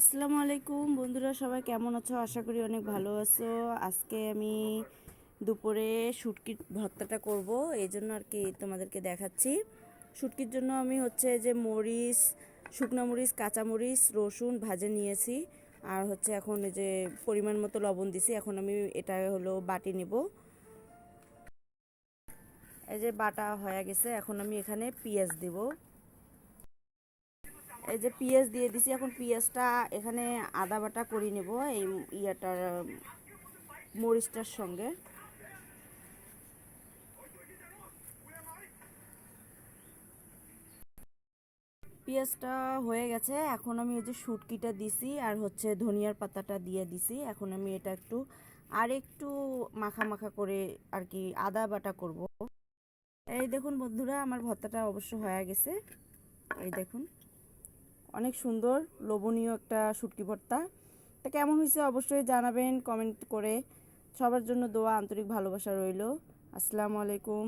আসসালামু আলাইকুম বন্ধুরা, সবাই কেমন আছো? আশা করি অনেক ভালো আছো। আজকে আমি দুপুরে শুটকির ভর্তাটা করব, এই জন্য আর কি তোমাদেরকে দেখাচ্ছি। শুটকির জন্য আমি যে মরিচ, শুকনো মরিচ, কাঁচা মরিচ, রসুন ভাজে নিয়েছি। আর এখন এই যে পরিমাণ মতো লবণ দিছি। এখন আমি এটা বাটি নেব। এই যে বাটা হয়ে গেছে, এখন আমি এখানে পেঁয়াজ দেব। এই যে পেঁয়াজ দিয়ে দিছি। এখন পেঁয়াজটা এখানে আদা বাটা করে নেব এই ইয়াটার মরিচটার সঙ্গে। পেঁয়াজটা হয়ে গেছে, এখন আমি ওই যে শুটকিটা দিছি আর ধনিয়ার পাতাটা দিয়ে দিছি। এখন আমি এটা একটু মাখা মাখা করে আর কি আদা বাটা করব। এই দেখুন বন্ধুরা, আমার ভর্তাটা অবশ্য হয়ে গেছে। এই দেখুন, অনেক সুন্দর লোভনীয় একটা শুটকি ভর্তা। তা কেমন হয়েছে অবশ্যই জানাবেন কমেন্ট করে। সবার জন্য দোয়া, আন্তরিক ভালোবাসা রইল। আসসালামু আলাইকুম।